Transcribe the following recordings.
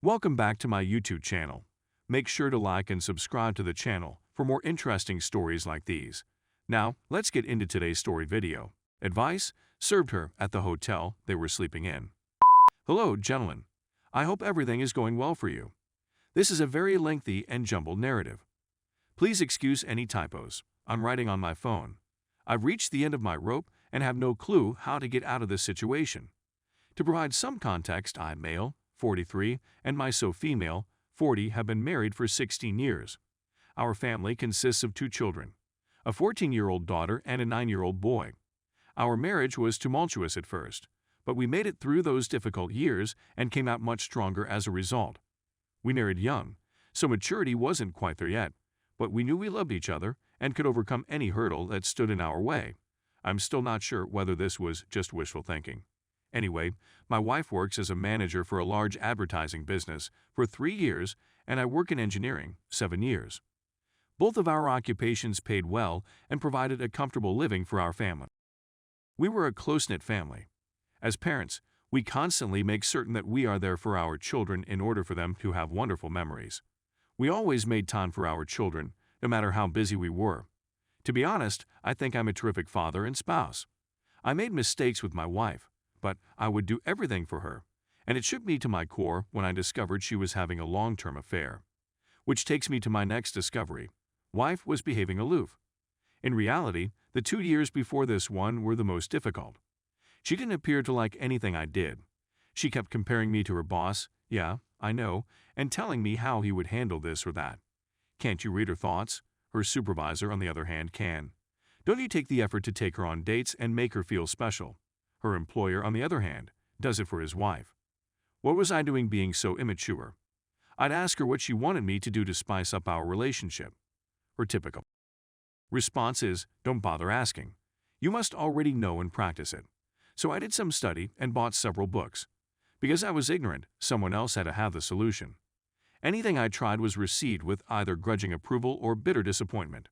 Welcome back to my YouTube channel. Make sure to like and subscribe to the channel for more interesting stories like these. Now, let's get into today's story video. Advice served her at the hotel they were sleeping in. Hello, gentlemen. I hope everything is going well for you. This is a very lengthy and jumbled narrative. Please excuse any typos. I'm writing on my phone. I've reached the end of my rope and have no clue how to get out of this situation. To provide some context, I'm male, 43, and my female, 40, have been married for 16 years. Our family consists of 2 children, a 14-year-old daughter and a 9-year-old boy. Our marriage was tumultuous at first, but we made it through those difficult years and came out much stronger as a result. We married young, so maturity wasn't quite there yet, but we knew we loved each other and could overcome any hurdle that stood in our way. I'm still not sure whether this was just wishful thinking. Anyway, my wife works as a manager for a large advertising business for 3 years, and I work in engineering, 7 years. Both of our occupations paid well and provided a comfortable living for our family. We were a close-knit family. As parents, we constantly make certain that we are there for our children in order for them to have wonderful memories. We always made time for our children, no matter how busy we were. To be honest, I think I'm a terrific father and spouse. I made mistakes with my wife, but I would do everything for her, and it shook me to my core when I discovered she was having a long-term affair. Which takes me to my next discovery. Wife was behaving aloof. In reality, the 2 years before this one were the most difficult. She didn't appear to like anything I did. She kept comparing me to her boss, yeah, I know, and telling me how he would handle this or that. Can't you read her thoughts? Her supervisor, on the other hand, can. Don't you take the effort to take her on dates and make her feel special? Her employer, on the other hand, does it for his wife. What was I doing being so immature? I'd ask her what she wanted me to do to spice up our relationship. Her typical response is, don't bother asking. You must already know and practice it. So I did some study and bought several books. Because I was ignorant, someone else had to have the solution. Anything I tried was received with either grudging approval or bitter disappointment.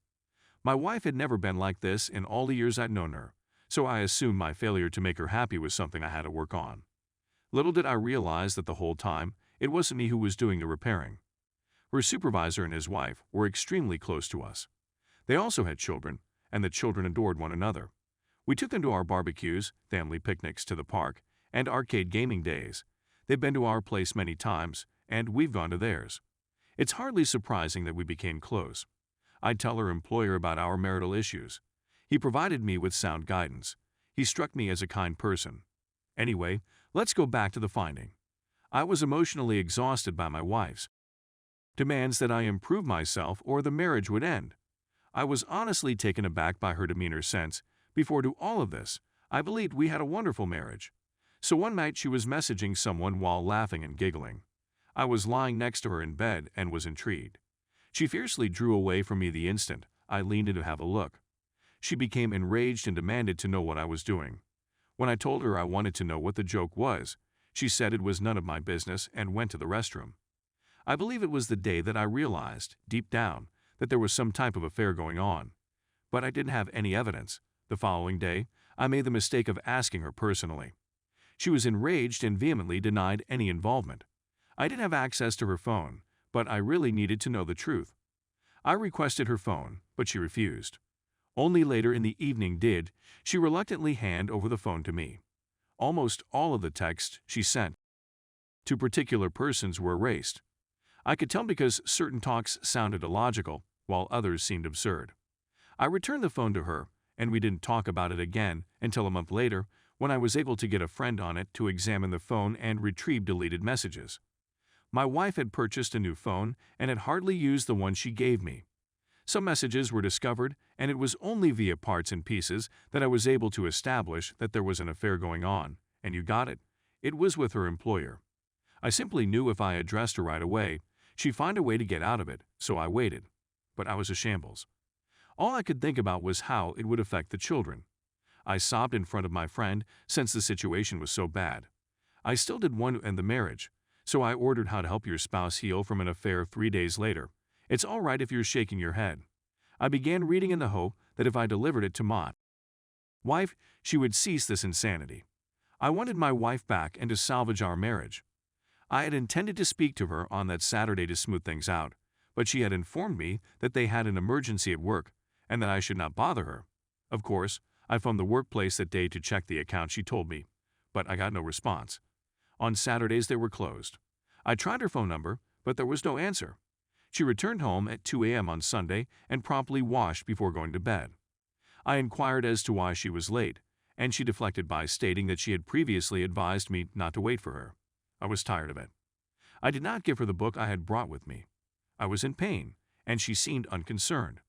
My wife had never been like this in all the years I'd known her, so I assumed my failure to make her happy was something I had to work on. Little did I realize that the whole time, it wasn't me who was doing the repairing. Her supervisor and his wife were extremely close to us. They also had children, and the children adored one another. We took them to our barbecues, family picnics to the park, and arcade gaming days. They've been to our place many times, and we've gone to theirs. It's hardly surprising that we became close. I'd tell her employer about our marital issues. He provided me with sound guidance. He struck me as a kind person. Anyway, let's go back to the finding. I was emotionally exhausted by my wife's demands that I improve myself or the marriage would end. I was honestly taken aback by her demeanor since, before to all of this, I believed we had a wonderful marriage. So one night she was messaging someone while laughing and giggling. I was lying next to her in bed and was intrigued. She fiercely drew away from me the instant I leaned in to have a look. She became enraged and demanded to know what I was doing. When I told her I wanted to know what the joke was, she said it was none of my business and went to the restroom. I believe it was the day that I realized, deep down, that there was some type of affair going on. But I didn't have any evidence. The following day, I made the mistake of asking her personally. She was enraged and vehemently denied any involvement. I didn't have access to her phone, but I really needed to know the truth. I requested her phone, but she refused. Only later in the evening did she reluctantly hand over the phone to me. Almost all of the texts she sent to particular persons were erased. I could tell because certain talks sounded illogical, while others seemed absurd. I returned the phone to her, and we didn't talk about it again until a month later, when I was able to get a friend on it to examine the phone and retrieve deleted messages. My wife had purchased a new phone and had hardly used the one she gave me. Some messages were discovered, and it was only via parts and pieces that I was able to establish that there was an affair going on, and you got it. It was with her employer. I simply knew if I addressed her right away, she'd find a way to get out of it, so I waited. But I was a shambles. All I could think about was how it would affect the children. I sobbed in front of my friend since the situation was so bad. I still did want to end the marriage, so I ordered How to Help Your Spouse Heal from an Affair 3 days later. It's all right if you're shaking your head. I began reading in the hope that if I delivered it to my wife, she would cease this insanity. I wanted my wife back and to salvage our marriage. I had intended to speak to her on that Saturday to smooth things out, but she had informed me that they had an emergency at work and that I should not bother her. Of course, I phoned the workplace that day to check the account she told me, but I got no response. On Saturdays they were closed. I tried her phone number, but there was no answer. She returned home at 2 a.m. on Sunday and promptly washed before going to bed. I inquired as to why she was late, and she deflected by stating that she had previously advised me not to wait for her. I was tired of it. I did not give her the book I had brought with me. I was in pain, and she seemed unconcerned.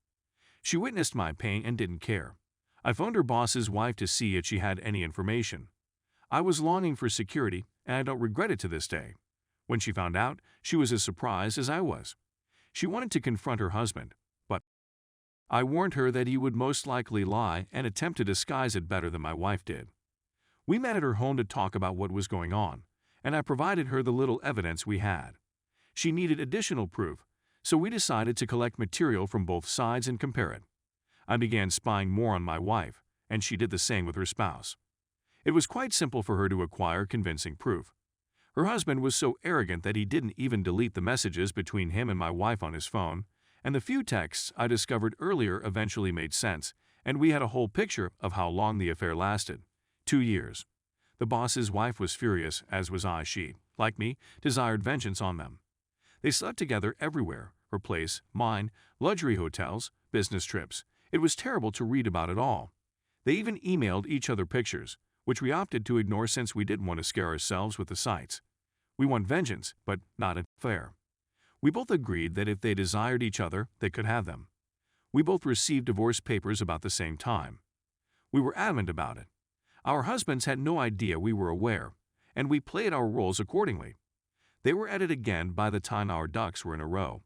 She witnessed my pain and didn't care. I phoned her boss's wife to see if she had any information. I was longing for security, and I don't regret it to this day. When she found out, she was as surprised as I was. She wanted to confront her husband, but I warned her that he would most likely lie and attempt to disguise it better than my wife did. We met at her home to talk about what was going on, and I provided her the little evidence we had. She needed additional proof, so we decided to collect material from both sides and compare it. I began spying more on my wife, and she did the same with her spouse. It was quite simple for her to acquire convincing proof. Her husband was so arrogant that he didn't even delete the messages between him and my wife on his phone, and the few texts I discovered earlier eventually made sense, and we had a whole picture of how long the affair lasted. 2 years. The boss's wife was furious, as was I. She, like me, desired vengeance on them. They slept together everywhere, her place, mine, luxury hotels, business trips. It was terrible to read about it all. They even emailed each other pictures, which we opted to ignore since we didn't want to scare ourselves with the sights. We want vengeance, but not an affair. We both agreed that if they desired each other, they could have them. We both received divorce papers about the same time. We were adamant about it. Our husbands had no idea we were aware, and we played our roles accordingly. They were at it again by the time our ducks were in a row.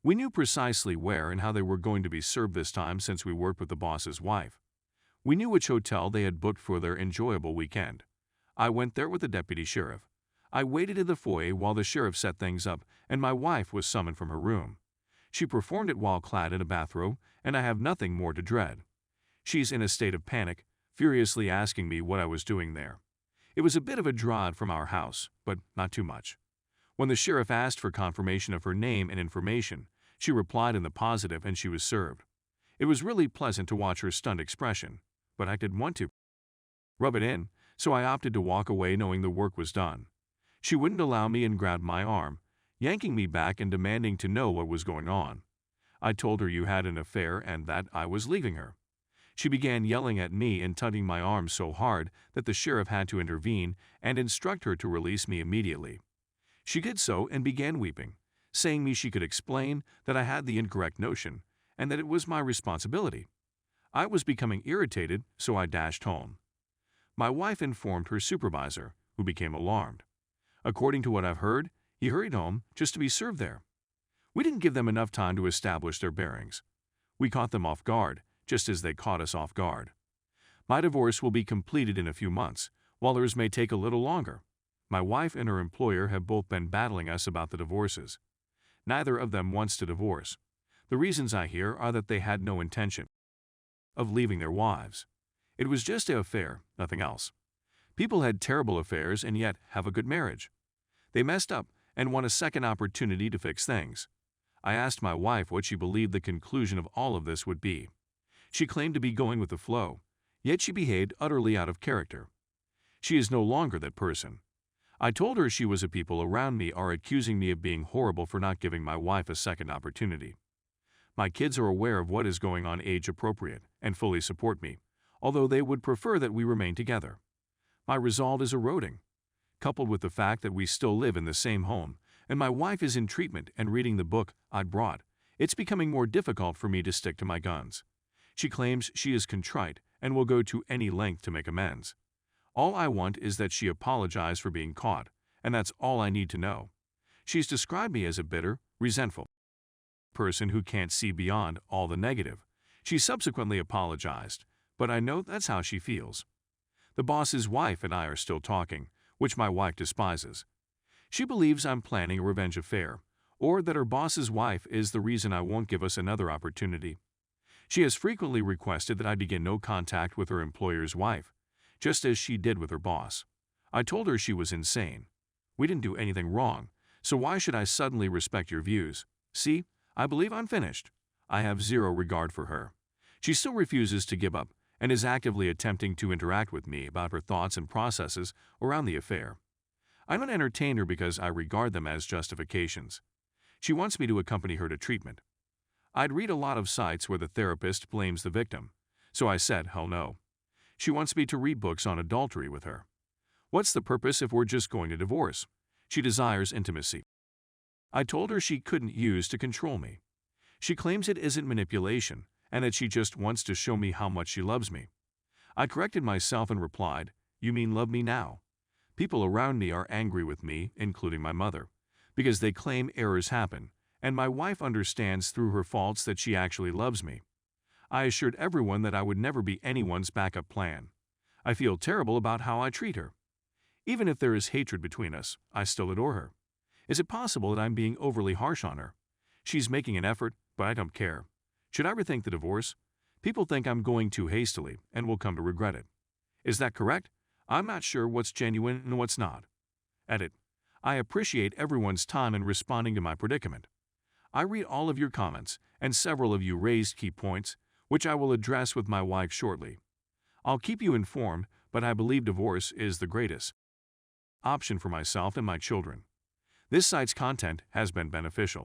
We knew precisely where and how they were going to be served this time since we worked with the boss's wife. We knew which hotel they had booked for their enjoyable weekend. I went there with the deputy sheriff. I waited in the foyer while the sheriff set things up, and my wife was summoned from her room. She performed it while clad in a bathrobe, and I have nothing more to dread. She's in a state of panic, furiously asking me what I was doing there. It was a bit of a drive from our house, but not too much. When the sheriff asked for confirmation of her name and information, she replied in the positive and she was served. It was really pleasant to watch her stunned expression, but I didn't want to rub it in, so I opted to walk away knowing the work was done. She wouldn't allow me and grabbed my arm, yanking me back and demanding to know what was going on. I told her you had an affair and that I was leaving her. She began yelling at me and tugging my arm so hard that the sheriff had to intervene and instruct her to release me immediately. She did so and began weeping, saying me she could explain that I had the incorrect notion and that it was my responsibility. I was becoming irritated, so I dashed home. My wife informed her supervisor, who became alarmed. According to what I've heard, he hurried home just to be served there. We didn't give them enough time to establish their bearings. We caught them off guard, just as they caught us off guard. My divorce will be completed in a few months, while theirs may take a little longer. My wife and her employer have both been battling us about the divorces. Neither of them wants to divorce. The reasons I hear are that they had no intention of leaving their wives. It was just an affair, nothing else. People had terrible affairs and yet have a good marriage. They messed up and want a second opportunity to fix things. I asked my wife what she believed the conclusion of all of this would be. She claimed to be going with the flow, yet she behaved utterly out of character. She is no longer that person. I told her she was a people around me are accusing me of being horrible for not giving my wife a second opportunity. My kids are aware of what is going on age appropriate and fully support me, although they would prefer that we remain together. My resolve is eroding, coupled with the fact that we still live in the same home, and my wife is in treatment and reading the book I brought. It's becoming more difficult for me to stick to my guns. She claims she is contrite and will go to any length to make amends. All I want is that she apologize for being caught, and that's all I need to know. She's described me as a bitter, resentful person who can't see beyond all the negative. She subsequently apologized, but I know that's how she feels. The boss's wife and I are still talking, which my wife despises. She believes I'm planning a revenge affair, or that her boss's wife is the reason I won't give us another opportunity. She has frequently requested that I begin no contact with her employer's wife, just as she did with her boss. I told her she was insane. We didn't do anything wrong, so why should I suddenly respect your views? See, I believe I'm finished. I have zero regard for her. She still refuses to give up and is actively attempting to interact with me about her thoughts and processes around the affair. I don't entertain her because I regard them as justifications. She wants me to accompany her to treatment. I'd read a lot of sites where the therapist blames the victim, so I said, hell no. She wants me to read books on adultery with her. What's the purpose if we're just going to divorce? She desires intimacy. I told her she couldn't use to control me. She claims it isn't manipulation and that she just wants to show me how much she loves me. I corrected myself and replied, you mean love me now? People around me are angry with me, including my mother, because they claim errors happen, and my wife understands through her faults that she actually loves me. I assured everyone that I would never be anyone's backup plan. I feel terrible about how I treat her. Even if there is hatred between us, I still adore her. Is it possible that I'm being overly harsh on her? She's making an effort, but I don't care. Should I rethink the divorce? People think I'm going too hastily and will come to regret it. Is that correct? I'm not sure what's genuine and what's not. Edit. I appreciate everyone's time in responding to my predicament. I read all of your comments, and several of you raised key points, which I will address with my wife shortly. I'll keep you informed, but I believe divorce is the greatest option for myself and my children. This site's content has been beneficial.